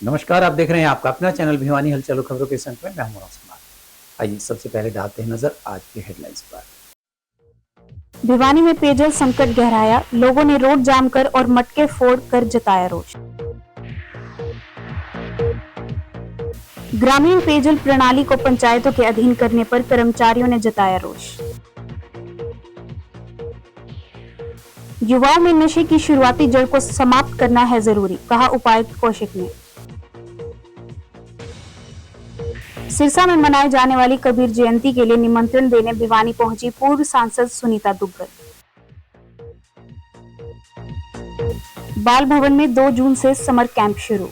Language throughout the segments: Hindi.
नमस्कार, आप देख रहे हैं आपका अपना चैनल भिवानी हलचल खबरों के संग में मैं हूं मनोज कुमार। आइए सबसे पहले डालते हैं नजर आज की हेडलाइंस पर। भिवानी में पेयजल संकट गहराया, लोगों ने रोड जाम कर और मटके फोड़ कर जताया रोष। ग्रामीण पेयजल प्रणाली को पंचायतों के अधीन करने पर कर्मचारियों ने जताया रोष। युवाओं में नशे की शुरुआती जड़ को समाप्त करना है जरूरी, कहा उपायुक्त कौशिक ने। सिरसा में मनाई जाने वाली कबीर जयंती के लिए निमंत्रण देने भिवानी पहुंची पूर्व सांसद सुनीता दुग्गल। बाल भवन में 2 जून से समर कैंप शुरू।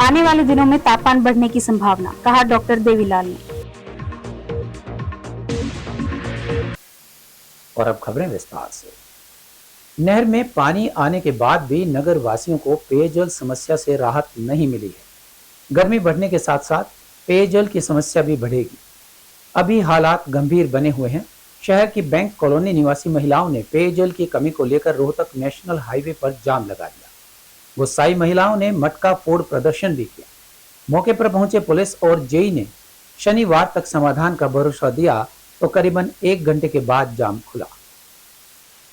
आने वाले दिनों में तापमान बढ़ने की संभावना, कहा डॉक्टर देवीलाल ने। और अब खबरें विस्तार से। नहर में पानी आने के बाद भी नगर वासियों को पेयजल समस्या से राहत नहीं मिली है। गर्मी बढ़ने के साथ साथ पेयजल की समस्या भी बढ़ेगी। अभी हालात गंभीर बने हुए हैं। शहर की बैंक कॉलोनी निवासी महिलाओं ने पेयजल की कमी को लेकर रोहतक नेशनल हाईवे पर जाम लगा दिया। गुस्साई महिलाओं ने मटका फोड़ प्रदर्शन भी किया। मौके पर पहुंचे पुलिस और जेई ने शनिवार तक समाधान का भरोसा दिया तो करीबन 1 घंटे के बाद जाम खुला।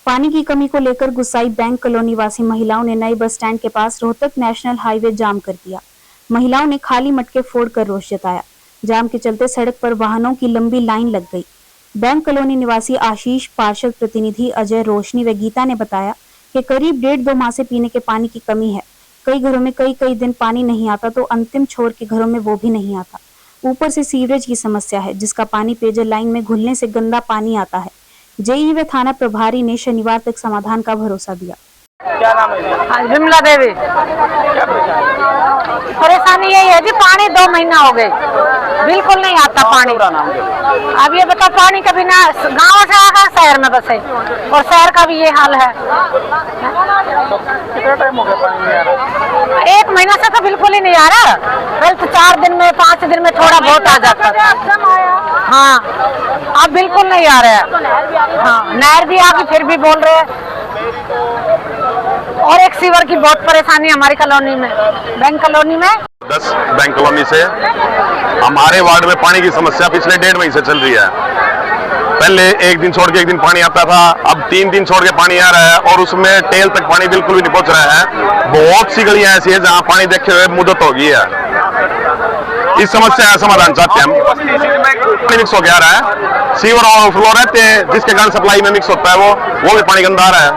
पानी की कमी को लेकर गुस्साई बैंक कॉलोनी वासी महिलाओं ने नए बस स्टैंड के पास रोहतक नेशनल हाईवे जाम कर दिया। महिलाओं ने खाली मटके फोड़कर रोष जताया। जाम के चलते सड़क पर वाहनों की लंबी लाइन लग गई। बैंक कॉलोनी निवासी आशीष, पार्षद प्रतिनिधि अजय, रोशनी व गीता ने बताया कि करीब 1.5-2 माह से पीने के पानी की कमी है। कई घरों में कई दिन पानी नहीं आता तो अंतिम छोर के घरों में वो भी नहीं आता। ऊपर से सीवरेज की समस्या है, जिसका पानी पेयजल लाइन में घुलने से गंदा पानी आता है। जेई व थाना प्रभारी ने शनिवार तक समाधान का भरोसा दिया। क्या नाम है? विमला देवी। परेशानी यही है जी, पानी 2 महीना हो गए, बिल्कुल नहीं आता पानी। अब ये बताओ, पानी कभी ना गांव से आगा शहर में बसे, और शहर का भी ये हाल है। तो कितना टाइम हो गया पानी नहीं आ रहा? 1 महीना से तो बिल्कुल ही नहीं आ रहा। कल तो 4 दिन में 5 दिन में थोड़ा बहुत आ जाता था। हाँ, अब बिल्कुल नहीं आ रहा है। हाँ, नहर भी आ गई फिर भी बोल रहे हैं। और एक सीवर की बहुत परेशानी हमारी कॉलोनी में, बैंक कॉलोनी में 10 बैंक कॉलोनी से हमारे वार्ड में पानी की समस्या पिछले 1.5 महीने से चल रही है। पहले 1 दिन छोड़ के 1 दिन पानी आता था, अब 3 दिन छोड़ के पानी आ रहा है और उसमें टेल तक पानी बिल्कुल भी नहीं पहुंच रहा है। बहुत सी गलियां ऐसी है जहां पानी देखे हुए मुद्दत हो गई है। इस समस्या का समाधान चाहते हैं हम। पानी मिक्स हो गया रहा है, सीवर ओवरफ्लो रहते हैं जिसके कारण सप्लाई में मिक्स होता है, वो भी पानी गंदा आ रहा है।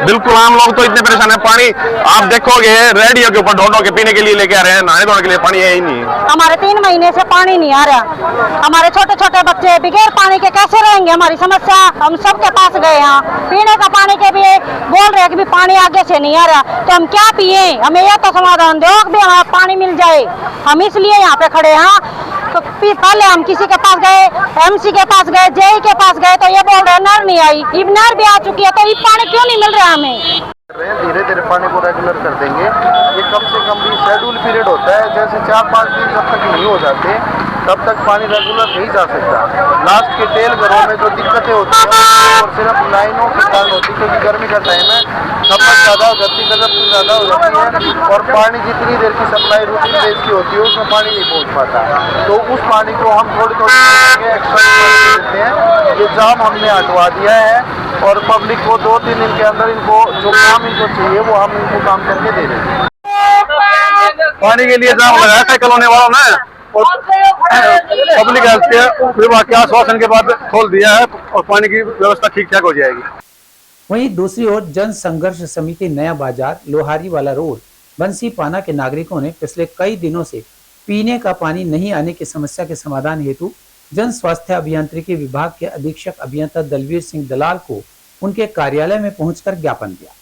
बिल्कुल, आम लोग तो इतने परेशान है। पानी आप देखोगे रेडियो के ऊपर ढोढो के पीने के लिए लेके आ रहे हैं, नहाने धोने के लिए पानी है ही नहीं। हमारे 3 महीने से पानी नहीं आ रहा। हमारे छोटे छोटे बच्चे बगैर पानी के कैसे रहेंगे? हमारी समस्या हम सबके पास गए हैं। पीने का पानी के भी बोल रहे हैं कि भी पानी आगे से नहीं आ रहा, तो हम क्या पिए? हमें यह तो समाधान दो भी हमारा पानी मिल जाए। हम इसलिए यहाँ पे खड़े हैं। तो पहले हम किसी के पास गए, एमसी के पास गए, जेई के पास गए, तो ये बोल रहे हैं नहर नहीं आई। अब नहर भी आ चुकी है, तो ये पानी क्यों नहीं मिल रहा हमें? धीरे धीरे पानी को रेगुलर कर देंगे। ये कम से कम भी शेड्यूल पीरियड होता है, जैसे 4-5 दिन जब तक नहीं हो जाते तब तक पानी रेगुलर नहीं जा सकता। लास्ट के टेल घरों में जो दिक्कतें होती हैं और सिर्फ लाइनों के कारण होती है, क्योंकि गर्मी का टाइम है, खपत ज़्यादा हो जाती है, गजब से ज़्यादा हो जाती है और पानी जितनी देर की सप्लाई रूटीन बेस की होती है उसमें पानी नहीं पहुँच पाता। तो उस पानी को हम थोड़ी एक्स्ट्रा देते हैं। ये जाम हमने हटवा दिया है और पब्लिक को 2-3 दिन के अंदर इनको जो काम इनको चाहिए वो हम इनको काम करके दे रहे हैं। पानी के लिए जाम लगाया था कॉलोनी वालों ने और पब्लिक हेल्थ के विभाग के आश्वासन के बाद खोल दिया है और पानी की व्यवस्था ठीक ठाक हो जाएगी। वहीं दूसरी ओर जन संघर्ष समिति नया बाजार लोहारी वाला रोड बंसीपाना के नागरिकों ने पिछले कई दिनों से पीने का पानी नहीं आने की समस्या के समाधान हेतु जन स्वास्थ्य अभियांत्रिकी विभाग के अधीक्षक अभियंता दलवीर सिंह दलाल को उनके कार्यालय में पहुंचकर ज्ञापन दिया।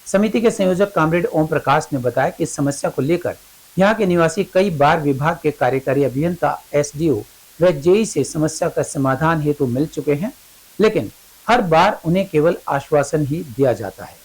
समिति के संयोजक कामरेड ओम प्रकाश ने बताया कि इस समस्या को लेकर यहाँ के निवासी कई बार विभाग के कार्यकारी अभियंता, एसडीओ व जेई से समस्या का समाधान हेतु मिल चुके हैं, लेकिन हर बार उन्हें केवल आश्वासन ही दिया जाता है।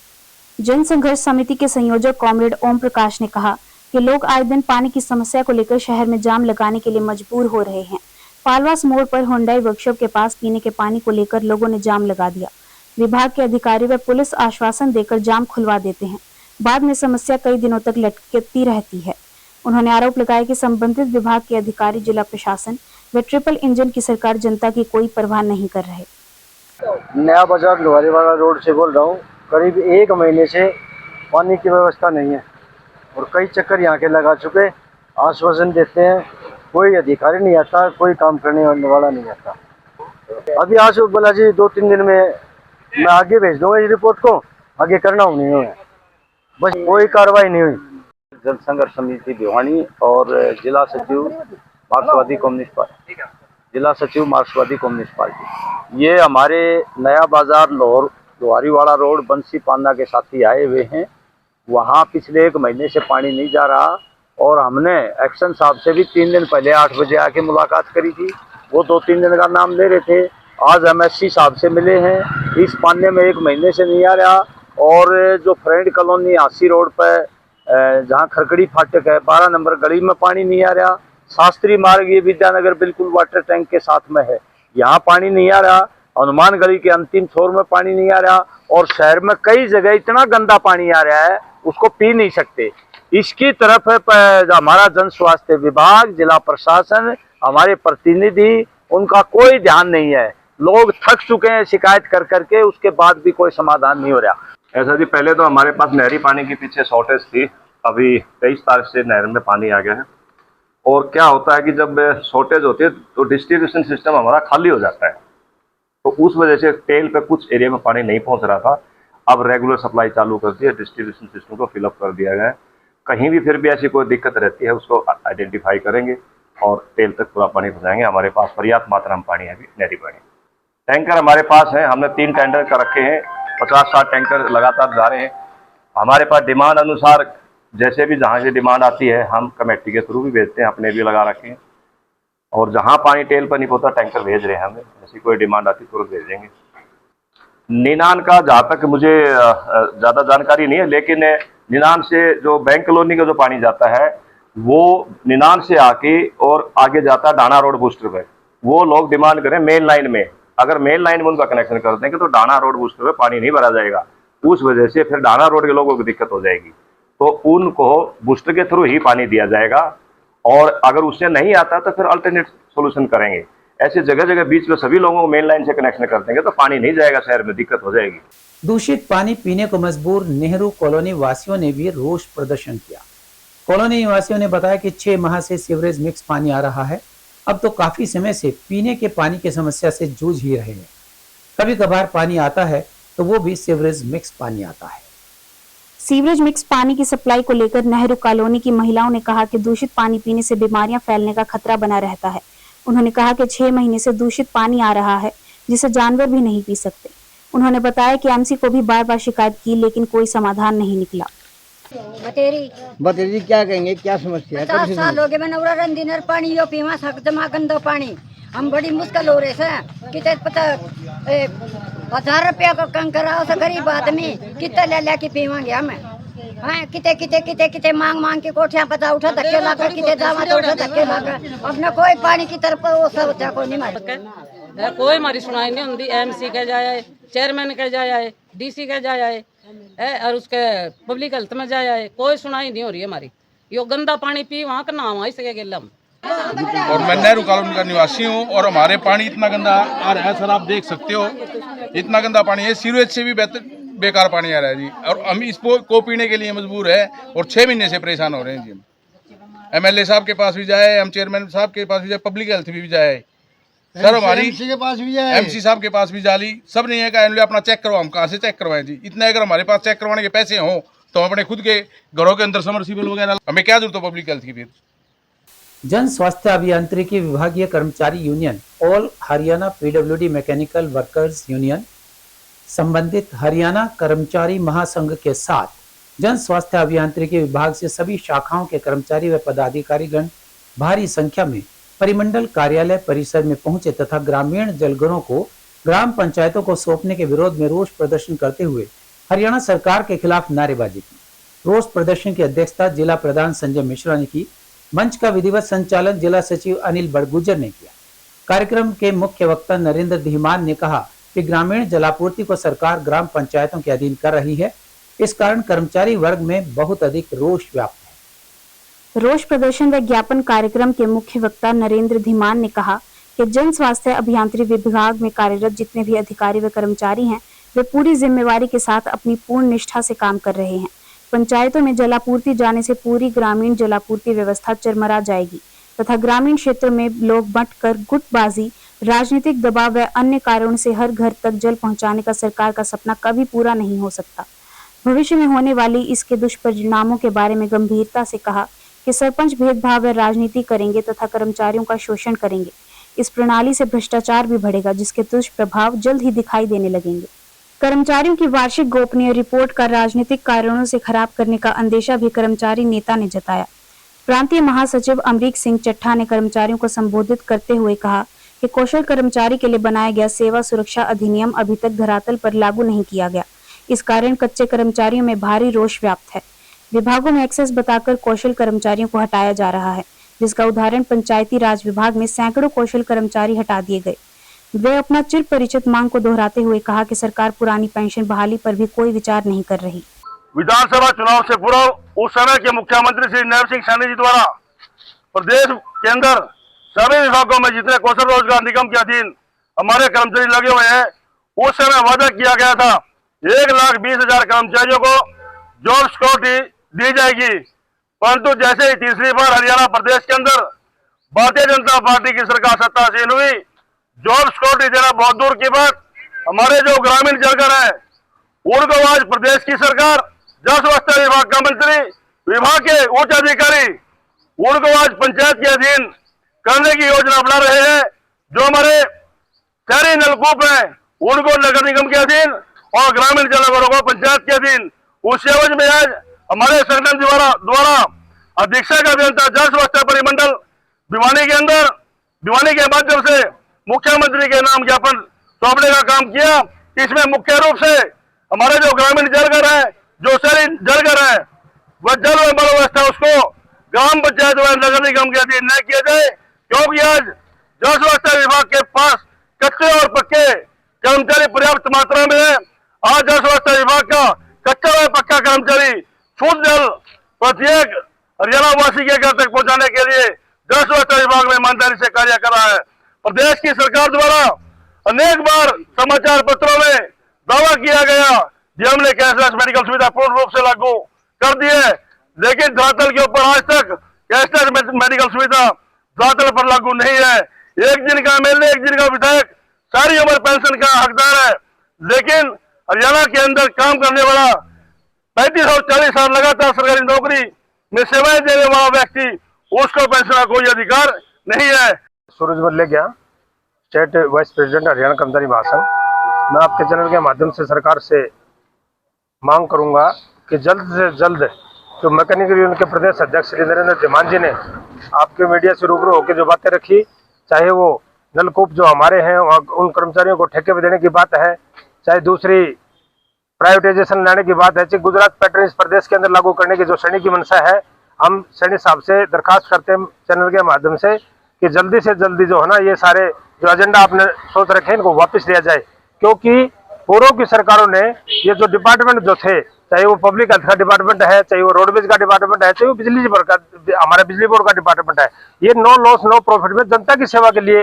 जन संघर्ष समिति के संयोजक कॉमरेड ओम प्रकाश ने कहा कि लोग आए दिन पानी की समस्या को लेकर शहर में जाम लगाने के लिए मजबूर हो रहे हैं। पालवास मोड़ पर हुंडई वर्कशॉप के पास पीने के पानी को लेकर लोगों ने जाम लगा दिया। विभाग के अधिकारी व पुलिस आश्वासन देकर जाम खुलवा देते हैं, बाद में समस्या कई दिनों तक लटकती रहती है। उन्होंने आरोप लगाया कि संबंधित विभाग के अधिकारी, जिला प्रशासन व ट्रिपल इंजन की सरकार जनता की कोई परवाह नहीं कर रहे। नया बाजार लोहारीवाला रोड से बोल रहा हूँ। करीब 1 महीने से पानी की व्यवस्था नहीं है और कई चक्कर यहाँ के लगा चुके, आश्वासन देते हैं, कोई अधिकारी नहीं आता, कोई काम करने वाला नहीं आता। अभी आज बोला जी 2-3 दिन में मैं आगे भेज दूंगा इस रिपोर्ट को, आगे करना नहीं हुआ, बस कोई कार्रवाई नहीं हुई। जन संघर्ष समिति भिवानी और जिला सचिव मार्क्सवादी कम्युनिस्ट पार्टी, ये हमारे नया बाजार लोहारीवाला रोड बंसी पाना के साथी आए हुए हैं। वहाँ पिछले 1 महीने से पानी नहीं जा रहा और हमने एक्शन साहब से भी 3 दिन पहले 8 बजे आके मुलाकात करी थी। वो 2-3 दिन का नाम ले रहे थे। आज MSC साहब से मिले हैं। इस पानी में 1 महीने से नहीं आ रहा और जो फ्रेंड कॉलोनी आसी रोड पर जहाँ खरकड़ी फाटक है 12 नंबर गली में पानी नहीं आ रहा। शास्त्री मार्ग ये विद्यानगर बिल्कुल वाटर टैंक के साथ में है, यहाँ पानी नहीं आ रहा। हनुमान गली के अंतिम छोर में पानी नहीं आ रहा और शहर में कई जगह इतना गंदा पानी आ रहा है उसको पी नहीं सकते। इसकी तरफ हमारा जन स्वास्थ्य विभाग, जिला प्रशासन, हमारे प्रतिनिधि, उनका कोई ध्यान नहीं है। लोग थक चुके हैं शिकायत कर करके, उसके बाद भी कोई समाधान नहीं हो रहा। ऐसा जी, पहले तो हमारे पास नहरी पानी की पीछे शॉर्टेज थी। अभी 23 तारीख से नहर में पानी आ गया है और क्या होता है कि जब शॉर्टेज होती है तो डिस्ट्रीब्यूशन सिस्टम हमारा खाली हो जाता है, तो उस वजह से टेल पे कुछ एरिया में पानी नहीं पहुंच रहा था। अब रेगुलर सप्लाई चालू कर दी है, डिस्ट्रीब्यूशन सिस्टम को फिलअप कर दिया गया है। कहीं भी फिर भी ऐसी कोई दिक्कत रहती है उसको आइडेंटिफाई करेंगे और टेल तक पूरा पानी पहुँचाएंगे। हमारे पास पर्याप्त मात्रा में पानी है अभी, नहरी पानी। टैंकर हमारे पास है, हमने 3 टैंकर कर रखे हैं, 50-60 टैंकर लगातार जा रहे हैं। हमारे पास डिमांड अनुसार जैसे भी जहाँ से डिमांड आती है हम कमेटी के थ्रू भी भेजते हैं, अपने भी लगा रखे हैं और जहाँ पानी टेल पर नहीं पहुँचता टैंकर भेज रहे हैं हमें। ऐसी कोई डिमांड आती तो भेज देंगे। निनान का जहाँ तक मुझे ज़्यादा जानकारी नहीं है, लेकिन निनान से जो बैंक कॉलोनी का जो पानी जाता है वो निनान से आके और आगे जाता है डाना रोड बूस्टर पे। वो लोग डिमांड करें मेन लाइन में, अगर मेन लाइन में उनका कनेक्शन कर देंगे तो डाना रोड बूस्टर पे पानी नहीं भरा जाएगा। उस वजह से फिर डाना रोड के लोगों को दिक्कत हो जाएगी, तो उनको बूस्टर के थ्रू ही पानी दिया जाएगा और अगर उससे नहीं आता तो फिर अल्टरनेट सोल्यूशन करेंगे। ऐसे जगह जगह बीच में सभी लोगों को मेन लाइन से कनेक्शन कर देंगे तो पानी नहीं जाएगा, शहर में दिक्कत हो जाएगी। दूषित पानी पीने को मजबूर नेहरू कॉलोनी वासियों ने भी रोष प्रदर्शन किया। कॉलोनी निवासियों ने बताया कि 6 माह से सीवरेज मिक्स पानी आ रहा है। अब तो काफी समय से पीने के पानी की समस्या से जूझ ही रहे हैं। कभी कभार पानी आता है तो वो भी सीवरेज मिक्स पानी आता है। सीवरेज मिक्स पानी की सप्लाई को लेकर नेहरू कॉलोनी की महिलाओं ने कहा कि दूषित पानी पीने से बीमारियां फैलने का खतरा बना रहता है। उन्होंने कहा कि 6 महीने से दूषित पानी आ रहा है जिसे जानवर भी नहीं पी सकते। उन्होंने बताया कि एमसी को भी बार बार शिकायत की लेकिन कोई समाधान नहीं निकला। बतेरी क्या कहेंगे, क्या समस्या है? 50 साल हो गए मैं नवरा रंदिनर पानी यो पीवा जमा गंदा पानी हम बड़ी मुश्किल हो रहे से कितने पता 1000 रुपया का कम कराओ से गरीब आदमी कितने ले लेके पीवांगे हम। हाँ किते मांग के कोठियां पता उठा धक्के लाकर किते दावा तो उठा धक्के लाकर अपना कोई पानी की तरफ वो सब को नहीं मार कोई हमारी सुनाई नहीं होती। एमसी कह जाए, चेयरमैन कह जाए, डीसी कह जाए और उसके पब्लिक हेल्थ में जाए, कोई सुनाई नहीं हो रही है हमारी। यो गंदा पानी पी वहाँ का नाम इसके गिलम। और मैं नेहरू कॉलोनी का निवासी हूँ और हमारे पानी इतना गंदा आ रहा है सर, आप देख सकते हो इतना गंदा पानी है। सीवरेज से भी बेकार पानी आ रहा है जी और हम इसको को पीने के लिए मजबूर है और 6 महीने से परेशान हो रहे हैं जी। MLA साहब के पास भी जाए, हम चेयरमैन साहब के पास भी जाए, पब्लिक हेल्थ भी जाए सर, हमारी MC के पास भी जाए, MC साहब के पास भी जाली, सब नहीं है कि अपना चेक करवाओ। हम कहाँ से चेक करवाएं जी? इतना अगर हमारे पास चेक करवाने के पैसे हों तो हम अपने खुद के घरों के अंदर समरसीबल वगैरह, हमें क्या जरूरत है पब्लिक हेल्थ की? फिर जन स्वास्थ्य अभियांत्रिकी विभागीय कर्मचारी union, all Haryana PWD mechanical workers union, संबंधित हरियाणा कर्मचारी महासंघ के साथ जन स्वास्थ्य अभियांत्रिकी विभाग से सभी शाखाओं के कर्मचारी व पदाधिकारीगण भारी संख्या में परिमंडल कार्यालय परिसर में पहुंचे तथा ग्रामीण जलघरों को ग्राम पंचायतों को सौंपने के विरोध में रोष प्रदर्शन करते हुए हरियाणा सरकार के खिलाफ नारेबाजी की। रोष प्रदर्शन की अध्यक्षता जिला प्रधान संजय मिश्रा ने की। मंच का विधिवत संचालन जिला सचिव अनिल बड़गुजर ने किया। कार्यक्रम के मुख्य वक्ता नरेंद्र धीमान ने कहा कि ग्रामीण जलापूर्ति को सरकार ग्राम पंचायतों के अधीन कर रही है। इस कारण कर्मचारी वर्ग में बहुत अधिक रोष व्याप्त है। रोष प्रदर्शन व ज्ञापन कार्यक्रम के मुख्य वक्ता नरेंद्र धीमान ने कहा कि जन स्वास्थ्य अभियांत्रिकी विभाग में कार्यरत जितने भी अधिकारी व कर्मचारी हैं, वे पूरी जिम्मेवारी के साथ अपनी पूर्ण निष्ठा से काम कर रहे हैं। पंचायतों में जलापूर्ति जाने से पूरी ग्रामीण जलापूर्ति व्यवस्था चरमरा जाएगी तथा ग्रामीण क्षेत्र में लोग बंटकर गुटबाजी, राजनीतिक दबाव व अन्य कारणों से हर घर तक जल पहुंचाने का सरकार का सपना कभी पूरा नहीं हो सकता। भविष्य में होने वाली इसके दुष्परिणामों के बारे में गंभीरता से कहा कि सरपंच भेदभाव व राजनीति करेंगे तथा कर्मचारियों का शोषण करेंगे। इस प्रणाली से भ्रष्टाचार भी बढ़ेगा, जिसके दुष्प्रभाव जल्द ही दिखाई देने लगेंगे। कर्मचारियों की वार्षिक गोपनीय रिपोर्ट का राजनीतिक कारणों से खराब करने का अंदेशा भी कर्मचारी नेता ने जताया। प्रांतीय महासचिव अमरीक सिंह चट्ठा ने कर्मचारियों को संबोधित करते हुए कहा कि कौशल कर्मचारी के लिए बनाया गया सेवा सुरक्षा अधिनियम अभी तक धरातल पर लागू नहीं किया गया। इस कारण कच्चे कर्मचारियों में भारी रोष व्याप्त है। विभागों में एक्सेस बताकर कौशल कर्मचारियों को हटाया जा रहा है, जिसका उदाहरण पंचायती राज विभाग में सैकड़ों कौशल कर्मचारी हटा दिए गए। वे अपना चिर परिचित मांग को दोहराते हुए कहा कि सरकार पुरानी पेंशन बहाली पर भी कोई विचार नहीं कर रही। विधानसभा चुनाव से पूर्व उस समय के मुख्यमंत्री श्री नैब सिंह सैनी जी द्वारा प्रदेश के अंदर सभी विभागों में जितने कौशल रोजगार निगम के अधीन हमारे कर्मचारी लगे हुए हैं, उस समय वादा किया गया था 1,20,000 कर्मचारियों को जॉब सिक्योरिटी दी जाएगी। परंतु जैसे ही तीसरी बार हरियाणा प्रदेश के अंदर भारतीय जनता पार्टी की सरकार सत्तासीन हुई, जॉब सिक्योरिटी देना बहुत दूर की बात, हमारे जो ग्रामीण जलकर है उनको आज प्रदेश की सरकार, जल स्वास्थ्य विभाग का मंत्री, विभाग के उच्च अधिकारी उनको आज पंचायत के अधीन करने की योजना बना रहे हैं। जो हमारे शहरी नलकूप है उनको नगर निगम के अधीन और ग्रामीण जलघरों को पंचायत के अधीन। उस एवज में आज हमारे संगठन द्वारा अधीक्षक अभियंता जल स्वास्थ्य परिमंडल भिवानी के अंदर भिवानी के माध्यम से मुख्यमंत्री के नाम ज्ञापन सौंपने का काम किया। इसमें मुख्य रूप से हमारे जो ग्रामीण जलघर है, जो शहरी जलघर है, वह जल व मल व्यवस्था उसको ग्राम पंचायत व नगर निगम के अधीन न किया जाए, क्योंकि आज जल स्वास्थ्य विभाग के पास कच्चे और पक्के कर्मचारी पर्याप्त मात्रा में है। आज जल स्वास्थ्य विभाग का कच्चा व पक्का कर्मचारी शुद्ध जल प्रत्येक हरियाणा वासी के घर तक पहुंचाने के लिए जल स्वास्थ्य विभाग में ईमानदारी से कार्य कर रहा है। प्रदेश की सरकार द्वारा अनेक बार समाचार पत्रों में दावा किया गया कि हमने कैशलेस मेडिकल सुविधा पूर्ण रूप से लागू कर दी है, लेकिन धरातल के ऊपर आज तक कैशलेस मेडिकल सुविधा धरातल पर लागू नहीं है। एक दिन का एमएलए, एक दिन का विधायक सारी उम्र पेंशन का हकदार है, लेकिन हरियाणा के अंदर काम करने वाला 35 और 40 साल लगातार सरकारी नौकरी में सेवाएं देने वाला व्यक्ति, उसको पेंशन का कोई अधिकार नहीं है। सूरज बल्लेगिया, स्टेट वाइस प्रेसिडेंट हरियाणा कर्मचारी महासंघ। मैं आपके चैनल के माध्यम से सरकार से मांग करूंगा कि जल्द से जल्द जो मैकेनिकल यूनियन के प्रदेश अध्यक्ष श्री नरेंद्र धीमान जी ने आपके मीडिया से रूबरू होकर जो बातें रखी, चाहे वो नलकूप जो हमारे हैं उन कर्मचारियों को ठेके पे देने की बात है, चाहे दूसरी प्राइवेटाइजेशन लाने की बात है, चाहे गुजरात पैटर्न इस प्रदेश के अंदर लागू करने की जो सैनी की मंशा है, हम सैनी साहब से दरखास्त करते हैं चैनल के माध्यम से कि जल्दी से जल्दी जो है ना ये सारे जो एजेंडा आपने सोच रखे हैं इनको वापस लिया जाए। क्योंकि पूर्व की सरकारों ने ये जो डिपार्टमेंट जो थे, चाहे वो पब्लिक हेल्थ का डिपार्टमेंट है, चाहे वो रोडवेज का डिपार्टमेंट है, चाहे वो बिजली बोर्ड का, हमारा बिजली बोर्ड का डिपार्टमेंट है, ये नो लॉस नो प्रॉफिट में जनता की सेवा के लिए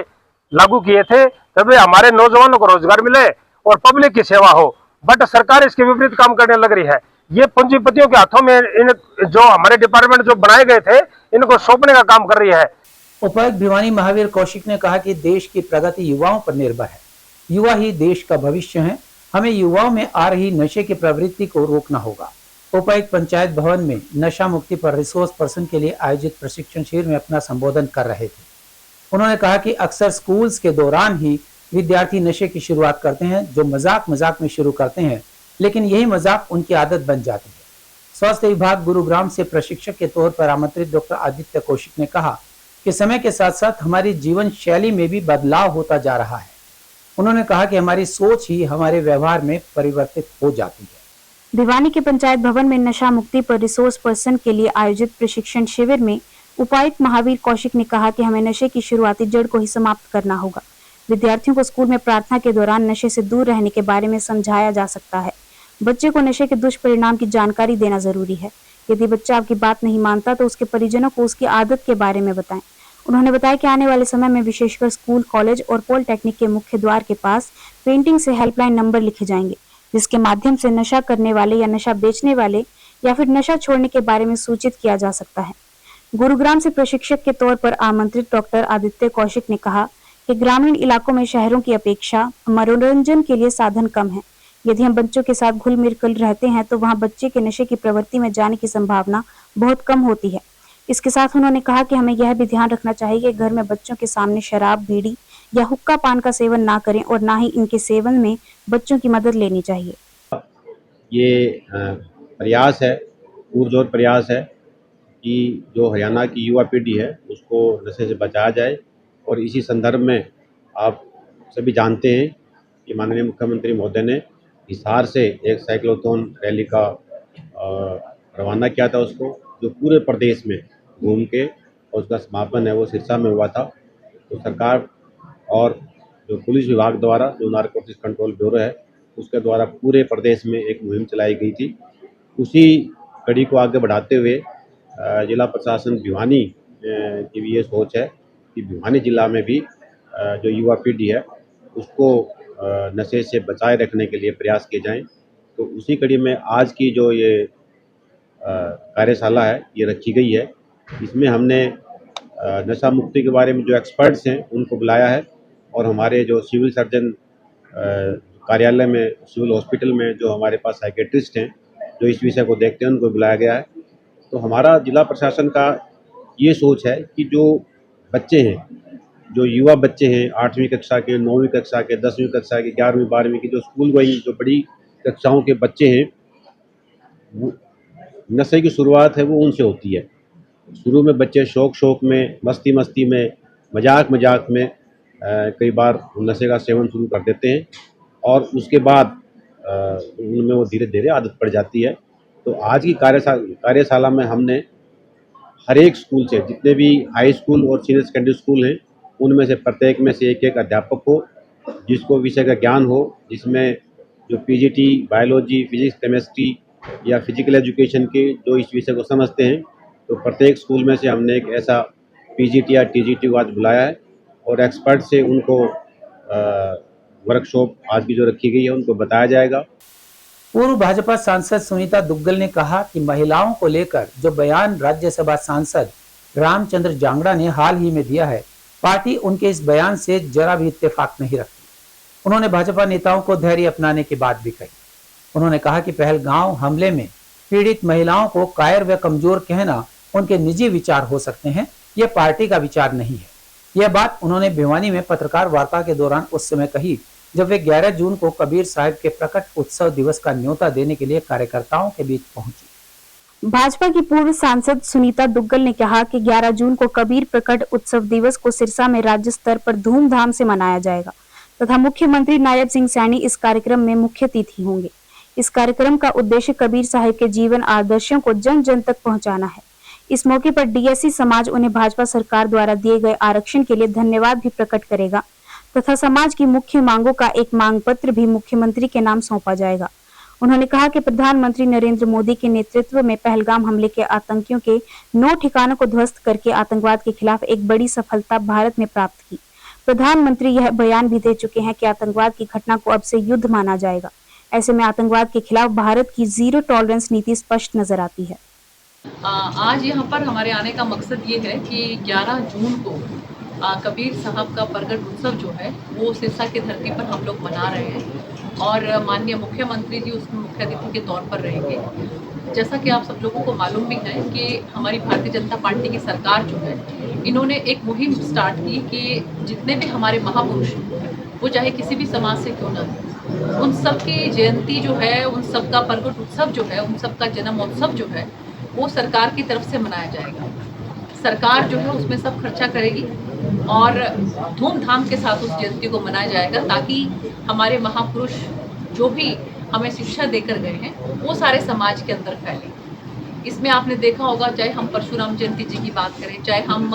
लागू किए थे, तभी हमारे नौजवानों को रोजगार मिले और पब्लिक की सेवा हो। बट सरकार इसके विपरीत काम करने लग रही है। ये पूंजीपतियों के हाथों में इन जो हमारे डिपार्टमेंट जो बनाए गए थे इनको सौंपने का काम कर रही है। उपायुक्त भिवानी महावीर कौशिक ने कहा कि देश की प्रगति युवाओं पर निर्भर है। युवा ही देश का भविष्य है। हमें युवाओं में आ रही नशे की प्रवृत्ति को रोकना होगा। उपायुक्त पंचायत भवन में नशा मुक्ति पर रिसोर्स पर्सन के लिए आयोजित प्रशिक्षण शिविर में अपना संबोधन कर रहे थे। उन्होंने कहा कि अक्सर स्कूल्स के दौरान ही विद्यार्थी नशे की शुरुआत करते हैं, जो मजाक में शुरू करते हैं, लेकिन यही मजाक उनकी आदत बन जाती है। स्वास्थ्य विभाग गुरुग्राम से प्रशिक्षक के तौर पर आमंत्रित डॉक्टर आदित्य कौशिक ने कहा कि समय के साथ साथ हमारी जीवन शैली में भी बदलाव होता जा रहा है। उन्होंने कहा कि हमारी सोच ही हमारे व्यवहार में परिवर्तित हो जाती है। भिवानी के पंचायत भवन में नशा मुक्ति पर रिसोर्स पर्सन के लिए आयोजित प्रशिक्षण शिविर में उपायुक्त महावीर कौशिक ने कहा कि हमें नशे की शुरुआती जड़ को ही समाप्त करना होगा। विद्यार्थियों को स्कूल में प्रार्थना के दौरान नशे से दूर रहने के बारे में समझाया जा सकता है। बच्चे को नशे के दुष्परिणाम की जानकारी देना जरूरी है। यदि बच्चा आपकी बात नहीं मानता तो उसके परिजनों को उसकी आदत के बारे में बताएं। उन्होंने बताया कि आने वाले समय में विशेषकर स्कूल, कॉलेज और पॉलिटेक्निक के मुख्य द्वार के पास पेंटिंग से हेल्पलाइन नंबर लिखे जाएंगे, जिसके माध्यम से नशा करने वाले या नशा बेचने वाले या फिर नशा छोड़ने के बारे में सूचित किया जा सकता है। गुरुग्राम से प्रशिक्षक के तौर पर आमंत्रित डॉक्टर आदित्य कौशिक ने कहा कि ग्रामीण इलाकों में शहरों की अपेक्षा मनोरंजन के लिए साधन कम है। यदि हम बच्चों के साथ घुल मिल कर रहते हैं तो वहाँ बच्चे के नशे की प्रवृत्ति में जाने की संभावना बहुत कम होती है। इसके साथ उन्होंने कहा कि हमें यह भी ध्यान रखना चाहिए कि घर में बच्चों के सामने शराब, बीड़ी या हुक्का पान का सेवन ना करें और ना ही इनके सेवन में बच्चों की मदद लेनी चाहिए। ये प्रयास है, पुरजोर प्रयास है कि जो हरियाणा की युवा पीढ़ी है उसको नशे से बचाया जाए। और इसी संदर्भ में आप सभी जानते हैं कि माननीय मुख्यमंत्री महोदय ने हिसार से एक साइक्लोथॉन रैली का रवाना किया था, उसको जो पूरे प्रदेश में घूम के, और उसका समापन है वो सिरसा में हुआ था। तो सरकार और जो पुलिस विभाग द्वारा, जो नारकोटिक्स कंट्रोल ब्यूरो है, उसके द्वारा पूरे प्रदेश में एक मुहिम चलाई गई थी। उसी कड़ी को आगे बढ़ाते हुए जिला प्रशासन भिवानी की भी ये सोच है कि भिवानी जिला में भी जो युवा पीढ़ी है उसको नशे से बचाए रखने के लिए प्रयास किए जाएं। तो उसी कड़ी में आज की जो ये कार्यशाला है ये रखी गई है। इसमें हमने नशा मुक्ति के बारे में जो एक्सपर्ट्स हैं उनको बुलाया है, और हमारे जो सिविल सर्जन कार्यालय में, सिविल हॉस्पिटल में जो हमारे पास साइकेट्रिस्ट हैं जो इस विषय को देखते हैं उनको बुलाया गया है। तो हमारा जिला प्रशासन का ये सोच है कि जो बच्चे हैं, जो युवा बच्चे हैं, 8वीं कक्षा के, 9वीं कक्षा के, 10वीं कक्षा के, 11वीं 12वीं की जो स्कूल गोइंग, जो बड़ी कक्षाओं के बच्चे हैं, नशे की शुरुआत है वो उनसे होती है। शुरू में बच्चे शौक में, मस्ती में, मजाक में कई बार नशे का सेवन शुरू कर देते हैं, और उसके बाद उनमें वो धीरे धीरे आदत पड़ जाती है। तो आज की कार्यशाला में हमने हर एक स्कूल से, जितने भी हाई स्कूल और सीनियर सेकेंडरी स्कूल हैं, उनमें से प्रत्येक में से एक अध्यापक हो जिसको विषय का ज्ञान हो, जिसमें जो पीजीटी, बायोलॉजी, फिजिक्स, केमिस्ट्री या फिजिकल एजुकेशन के जो इस विषय को समझते हैं, तो प्रत्येक स्कूल में से हमने एक ऐसा पीजीटी या टीजीटी को आज बुलाया है, और एक्सपर्ट से उनको वर्कशॉप आज की जो रखी गई है उनको बताया जाएगा। पूर्व भाजपा सांसद सुनीता दुग्गल ने कहा कि महिलाओं को लेकर जो बयान राज्यसभा सांसद रामचंद्र जांगड़ा ने हाल ही में दिया है, पार्टी उनके इस बयान से जरा भी इत्तेफाक नहीं रखती। उन्होंने भाजपा नेताओं को धैर्य अपनाने की बात भी कही। उन्होंने कहा कि पहलगांव हमले में पीड़ित महिलाओं को कायर व कमजोर कहना उनके निजी विचार हो सकते हैं, यह पार्टी का विचार नहीं है। यह बात उन्होंने भिवानी में पत्रकार वार्ता के दौरान उस समय कही जब वे 11 जून को कबीर साहिब के प्रकट उत्सव दिवस का न्योता देने के लिए कार्यकर्ताओं के बीच पहुंची। भाजपा की पूर्व सांसद सुनीता दुग्गल ने कहा कि 11 जून को कबीर प्रकट उत्सव दिवस को सिरसा में राज्य स्तर पर धूमधाम से मनाया जाएगा तथा मुख्यमंत्री नायब सिंह सैनी इस कार्यक्रम में मुख्य अतिथि होंगे। इस कार्यक्रम का उद्देश्य कबीर साहिब के जीवन आदर्शों को जन जन तक पहुंचाना है। इस मौके पर डीएससी समाज उन्हें भाजपा सरकार द्वारा दिए गए आरक्षण के लिए धन्यवाद भी प्रकट करेगा तथा समाज की मुख्य मांगों का एक मांग पत्र भी मुख्यमंत्री के नाम सौंपा जाएगा। उन्होंने कहा कि प्रधानमंत्री नरेंद्र मोदी के नेतृत्व में पहलगाम हमले के आतंकियों के 9 ठिकानों को ध्वस्त करके आतंकवाद के खिलाफ एक बड़ी सफलता भारत ने प्राप्त की। प्रधानमंत्री यह बयान भी दे चुके हैं कि आतंकवाद की घटना को अब से युद्ध माना जाएगा। ऐसे में आतंकवाद के खिलाफ भारत की जीरो टॉलरेंस नीति स्पष्ट नजर आती है। आज यहाँ पर हमारे आने का मकसद ये है कि 11 जून को कबीर साहब का प्रगट उत्सव जो है वो सिरसा की धरती पर हम लोग मना रहे हैं और माननीय मुख्यमंत्री जी उसमें मुख्य अतिथि के तौर पर रहेंगे। जैसा कि आप सब लोगों को मालूम भी है कि हमारी भारतीय जनता पार्टी की सरकार जो है इन्होंने एक मुहिम स्टार्ट की कि जितने भी हमारे महापुरुष वो चाहे किसी भी समाज से क्यों ना हो, उन सब की जयंती जो है, उन सब का प्रगट उत्सव जो है, उन सब का जन्मोत्सव जो है वो सरकार की तरफ से मनाया जाएगा। सरकार जो है उसमें सब खर्चा करेगी और धूमधाम के साथ उस जयंती को मनाया जाएगा ताकि हमारे महापुरुष जो भी हमें शिक्षा देकर गए हैं वो सारे समाज के अंदर फैले। इसमें आपने देखा होगा, चाहे हम परशुराम जयंती जी की बात करें, चाहे हम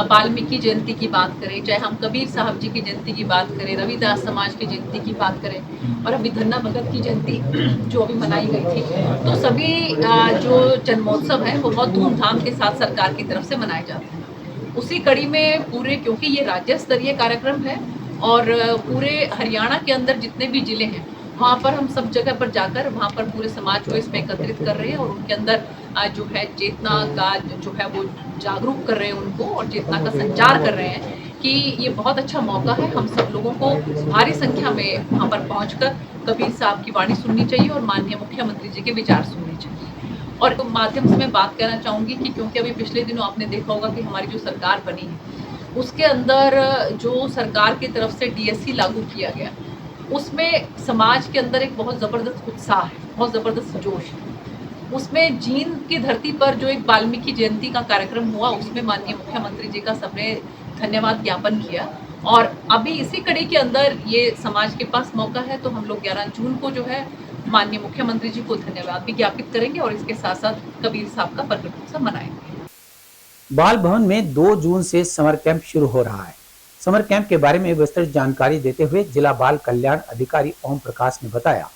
वाल्मीकि जयंती की बात करें, चाहे हम कबीर साहब जी की जयंती की बात करें, रविदास समाज की जयंती की बात करें, और अभी धन्ना भगत की जयंती जो अभी मनाई गई थी, तो सभी जो जन्मोत्सव है वो बहुत धूमधाम के साथ सरकार की तरफ से मनाए जाते हैं। उसी कड़ी में पूरे, क्योंकि ये राज्य स्तरीय कार्यक्रम है और पूरे हरियाणा के अंदर जितने भी जिले हैं वहाँ पर हम सब जगह पर जाकर वहाँ पर पूरे समाज को इसमें एकत्रित कर रहे हैं और उनके अंदर जो है चेतना का जो है वो जागरूक कर रहे हैं उनको, और चेतना का संचार कर रहे हैं कि ये बहुत अच्छा मौका है। हम सब लोगों को भारी संख्या में वहाँ पर पहुँचकर कबीर साहब की वाणी सुननी चाहिए और माननीय मुख्यमंत्री जी के विचार सुनने चाहिए। और तो माध्यम से मैं बात कहना चाहूँगी कि क्योंकि अभी पिछले दिनों आपने देखा होगा कि हमारी जो सरकार बनी है उसके अंदर जो सरकार की तरफ से DSC लागू किया गया, उसमें समाज के अंदर एक बहुत ज़बरदस्त उत्साह है, बहुत ज़बरदस्त जोश है। उसमें जींद की धरती पर जो एक वाल्मीकि जयंती का कार्यक्रम हुआ, उसमें माननीय मुख्यमंत्री जी का सबने धन्यवाद ज्ञापन किया, और अभी इसी कड़ी के अंदर ये समाज के पास मौका है, तो हम लोग 11 जून को जो है माननीय मुख्यमंत्री जी को धन्यवाद भी ज्ञापित करेंगे और इसके साथ साथ कबीर साहब का प्रकट उत्सव मनाएंगे। बाल भवन में 2 जून से समर कैंप शुरू हो रहा है। समर कैंप के बारे में विस्तृत जानकारी देते हुए जिला बाल कल्याण अधिकारी ओम प्रकाश ने बताया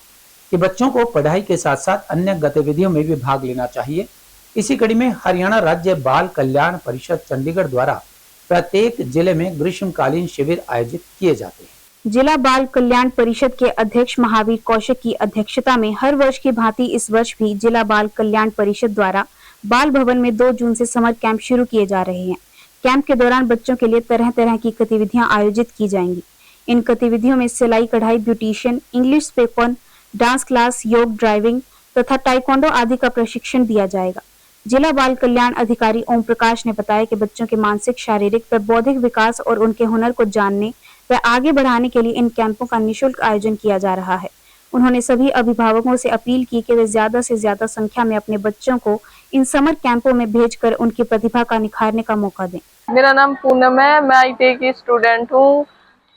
कि बच्चों को पढ़ाई के साथ साथ अन्य गतिविधियों में भी भाग लेना चाहिए। इसी कड़ी में हरियाणा राज्य बाल कल्याण परिषद चंडीगढ़ द्वारा प्रत्येक जिले में ग्रीष्मकालीन शिविर आयोजित किए जाते हैं। जिला बाल कल्याण परिषद के अध्यक्ष महावीर कौशिक की अध्यक्षता में हर वर्ष की भांति इस वर्ष भी जिला बाल कल्याण परिषद द्वारा बाल भवन में 2 जून से समर कैंप शुरू किए जा रहे हैं। कैंप के दौरान बच्चों के लिए तरह तरह की गतिविधियां आयोजित की जाएंगी। इन गतिविधियों में सिलाई कढ़ाई, beautician, English spoken, dance class, योग, ड्राइविंग तथा ताइक्वांडो आदि का प्रशिक्षण दिया जाएगा। जिला बाल कल्याण अधिकारी ओम प्रकाश ने बताया कि बच्चों के मानसिक, शारीरिक व बौद्धिक विकास और उनके हुनर को जानने व आगे बढ़ाने के लिए इन कैंपों का निःशुल्क आयोजन किया जा रहा है। उन्होंने सभी अभिभावकों से अपील की कि वे ज्यादा से ज्यादा संख्या में अपने बच्चों को इन समर कैंपों में भेजकर उनकी प्रतिभा का निखारने का मौका दें। मेरा नाम पूनम है, मैं ITI की स्टूडेंट हूँ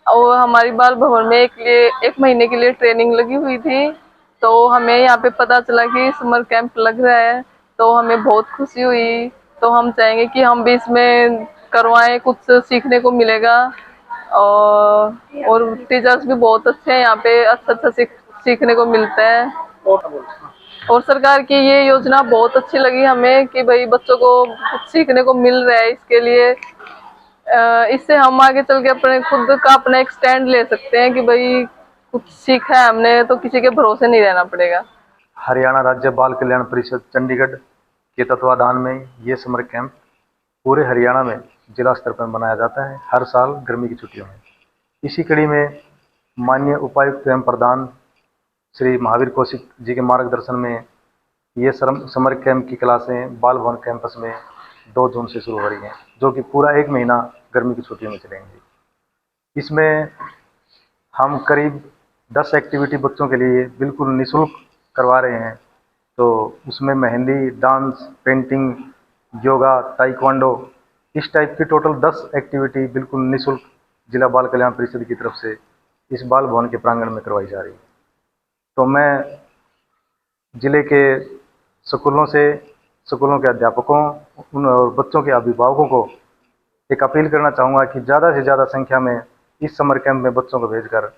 और हमारी बाल भवन में एक महीने के लिए ट्रेनिंग लगी हुई थी, तो हमें यहाँ पे पता चला कि समर कैंप लग रहा है, तो हमें बहुत खुशी हुई। तो हम चाहेंगे कि हम भी इसमें करवाएं, कुछ सीखने को मिलेगा और टीचर्स भी बहुत अच्छे हैं, यहाँ पे अच्छा सीखने को मिलता है। और सरकार की ये योजना बहुत अच्छी लगी हमें कि भाई बच्चों को कुछ सीखने को मिल रहा है। इसके लिए इससे हम आगे चल के अपने खुद का अपना एक स्टैंड ले सकते हैं कि भाई कुछ सीखा है हमने, तो किसी के भरोसे नहीं रहना पड़ेगा। हरियाणा राज्य बाल कल्याण परिषद चंडीगढ़ के तत्वाधान में ये समर कैंप पूरे हरियाणा में जिला स्तर पर मनाया जाता है हर साल गर्मी की छुट्टियों में। इसी कड़ी में माननीय उपायुक्त एवं प्रधान श्री महावीर कौशिक जी के मार्गदर्शन में ये समर कैंप की क्लासें बाल भवन कैंपस में 2 जून से शुरू हो रही हैं, जो कि पूरा 1 महीना गर्मी की छुट्टियों में चलेंगी। इसमें हम करीब 10 एक्टिविटी बच्चों के लिए बिल्कुल निःशुल्क करवा रहे हैं। तो उसमें mehndi, dance, painting, yoga, taekwondo, इस टाइप की टोटल 10 एक्टिविटी बिल्कुल निःशुल्क जिला बाल कल्याण परिषद की तरफ से इस बाल भवन के प्रांगण में करवाई जा रही है। तो मैं जिले के स्कूलों के अध्यापकों और बच्चों के अभिभावकों को एक अपील करना चाहूँगा कि ज़्यादा से ज़्यादा संख्या में इस समर कैंप में बच्चों को भेजकर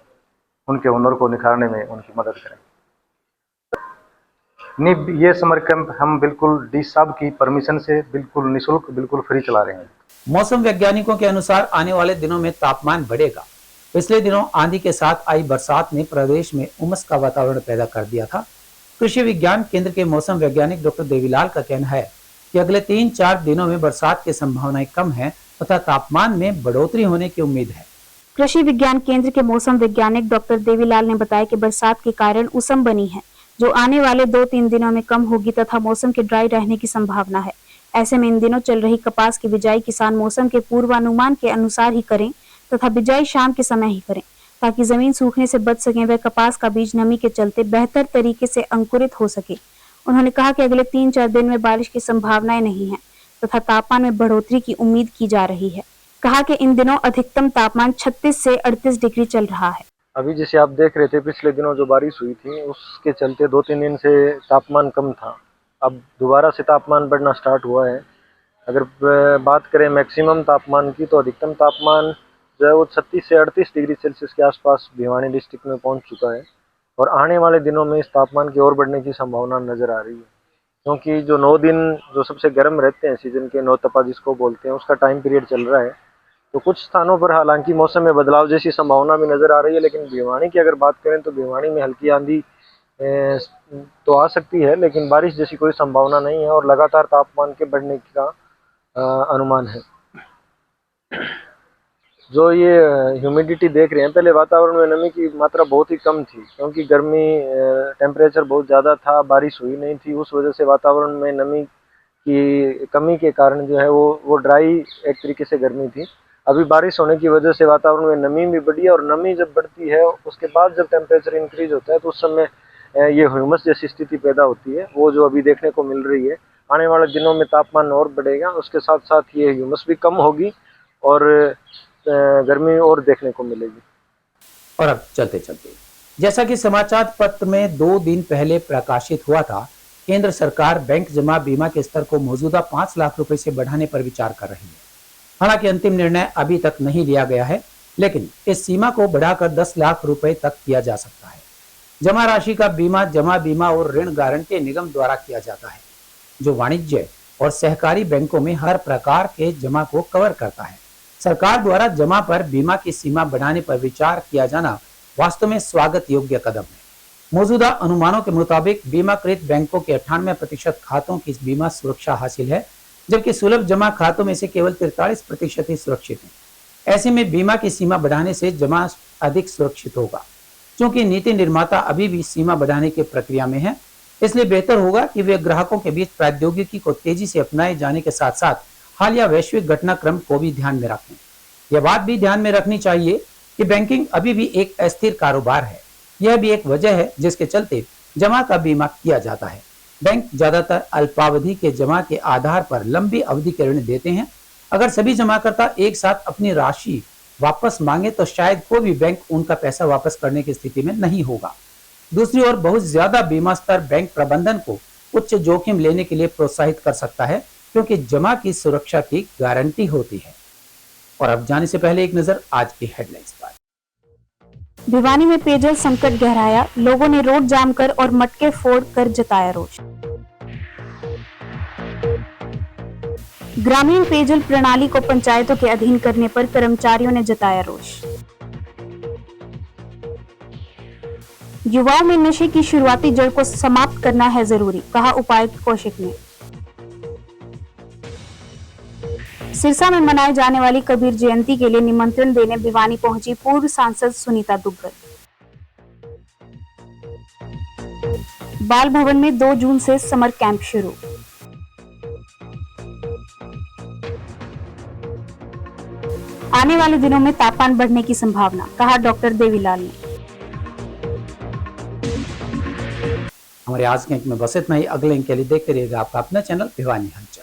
उनके हुनर को निखारने में उनकी मदद करें। ये समर कैंप हम बिल्कुल डी साहब की परमिशन से बिल्कुल निःशुल्क, बिल्कुल फ्री चला रहे हैं। मौसम वैज्ञानिकों के अनुसार आने वाले दिनों में तापमान बढ़ेगा। पिछले दिनों आंधी के साथ आई बरसात ने प्रदेश में उमस का वातावरण पैदा कर दिया था। कृषि विज्ञान केंद्र के मौसम वैज्ञानिक डॉक्टर देवीलाल का कहना है कि अगले 3-4 दिनों में बरसात की संभावनाएं कम है तथा तापमान में बढ़ोतरी होने की उम्मीद है। कृषि विज्ञान केंद्र के मौसम वैज्ञानिक डॉक्टर देवीलाल ने बताया कि बरसात के कारण उमस बनी है, जो आने वाले 2-3 दिनों में कम होगी तथा मौसम के ड्राई रहने की संभावना है। ऐसे में इन दिनों चल रही कपास की बिजाई किसान मौसम के पूर्वानुमान के अनुसार ही करें तथा बिजाई शाम के समय ही करें, ताकि जमीन सूखने से बच सके व कपास का बीज नमी के चलते बेहतर तरीके से अंकुरित हो सके। उन्होंने कहा कि अगले 3-4 दिन में बारिश की संभावनाएं नहीं है तथा तापमान में बढ़ोतरी की उम्मीद की जा रही है। कहा कि इन दिनों अधिकतम तापमान 36 से 38 डिग्री चल रहा है। अभी जैसे आप देख रहे थे पिछले दिनों जो बारिश हुई थी उसके चलते 2-3 दिन से तापमान कम था। अब दोबारा से तापमान बढ़ना स्टार्ट हुआ है। अगर बात करें मैक्सिमम तापमान की तो अधिकतम तापमान जो है वो 36 से 38 डिग्री सेल्सियस के आसपास भिवानी डिस्ट्रिक्ट में पहुंच चुका है और आने वाले दिनों में इस तापमान की और बढ़ने की संभावना नज़र आ रही है, क्योंकि जो 9 दिन जो सबसे गर्म रहते हैं सीजन के, नौतपा जिसको बोलते हैं, उसका टाइम पीरियड चल रहा है। तो कुछ स्थानों पर हालांकि मौसम में बदलाव जैसी संभावना भी नज़र आ रही है, लेकिन भिवानी की अगर बात करें तो भिवानी में हल्की आंधी तो आ सकती है, लेकिन बारिश जैसी कोई संभावना नहीं है और लगातार तापमान के बढ़ने का अनुमान है। जो ये ह्यूमिडिटी देख रहे हैं, पहले वातावरण में नमी की मात्रा बहुत ही कम थी, क्योंकि गर्मी टेम्परेचर बहुत ज़्यादा था, बारिश हुई नहीं थी, उस वजह से वातावरण में नमी की कमी के कारण जो है वो ड्राई एक तरीके से गर्मी थी। अभी बारिश होने की वजह से वातावरण में नमी भी बढ़ी है और नमी जब बढ़ती है उसके बाद जब टेम्परेचर इंक्रीज होता है तो उस समय ये ह्यूमस जैसी स्थिति पैदा होती है, वो जो अभी देखने को मिल रही है। आने वाले दिनों में तापमान और बढ़ेगा, उसके साथ साथ ये ह्यूमस भी कम होगी और गर्मी और देखने को मिलेगी। और अब चलते चलते जैसा कि समाचार पत्र में 2 दिन पहले प्रकाशित हुआ था, केंद्र सरकार बैंक जमा बीमा के स्तर को मौजूदा 5 लाख रुपए से बढ़ाने पर विचार कर रही है। हालांकि अंतिम निर्णय अभी तक नहीं लिया गया है, लेकिन इस सीमा को बढ़ाकर 10 लाख रुपए तक किया जा सकता है। जमा राशि का बीमा जमा बीमा और ऋण गारंटी निगम द्वारा किया जाता है, जो वाणिज्य और सहकारी बैंकों में हर प्रकार के जमा को कवर करता है। सरकार द्वारा जमा पर बीमा की सीमा बढ़ाने पर विचार किया जाना वास्तव में स्वागत योग्य कदम है। मौजूदा अनुमानों के मुताबिक बीमाकृत बैंकों के 98% खातों की बीमा सुरक्षा हासिल है, जबकि सुलभ जमा खातों में से केवल 43% ही सुरक्षित हैं। ऐसे में बीमा की सीमा बढ़ाने से जमा अधिक सुरक्षित होगा। क्योंकि नीति निर्माता अभी भी सीमा बढ़ाने की प्रक्रिया में है, इसलिए बेहतर होगा कि वे ग्राहकों के बीच प्रौद्योगिकी को तेजी से अपनाए जाने के साथ साथ हालिया वैश्विक घटनाक्रम को भी ध्यान में रखें। यह बात भी ध्यान में रखनी चाहिए कि बैंकिंग अभी भी एक अस्थिर कारोबार है। यह भी एक वजह है जिसके चलते जमा का बीमा किया जाता है। बैंक ज्यादातर अल्पावधि के जमा के आधार पर लंबी अवधि के ऋण देते हैं। अगर सभी जमाकर्ता एक साथ अपनी राशि वापस मांगे तो शायद कोई भी बैंक उनका पैसा वापस करने की स्थिति में नहीं होगा। दूसरी ओर बहुत ज्यादा बीमा स्तर बैंक प्रबंधन को उच्च जोखिम लेने के लिए प्रोत्साहित कर सकता है, क्योंकि जमा की सुरक्षा की गारंटी होती है। और अब जाने से पहले एक नजर आज की हेडलाइंस पर। भिवानी में पेयजल संकट गहराया, लोगों ने रोड जाम कर और मटके फोड़ कर जताया रोष। ग्रामीण पेयजल प्रणाली को पंचायतों के अधीन करने पर कर्मचारियों ने जताया रोष। युवाओं में नशे की शुरुआती जड़ को समाप्त करना है जरूरी, कहा उपायुक्त कौशिक ने। सिरसा में मनाई जाने वाली कबीर जयंती के लिए निमंत्रण देने भिवानी पहुंची पूर्व सांसद सुनीता दुग्गल। बाल भवन में 2 जून से समर कैंप शुरू। आने वाले दिनों में तापमान बढ़ने की संभावना, कहा डॉक्टर देवीलाल ने। हमारे आज के अंक में बस इतना ही। अगले अंक के लिए देखते रहिएगा आपका अपना चैनल भिवानी हलचल।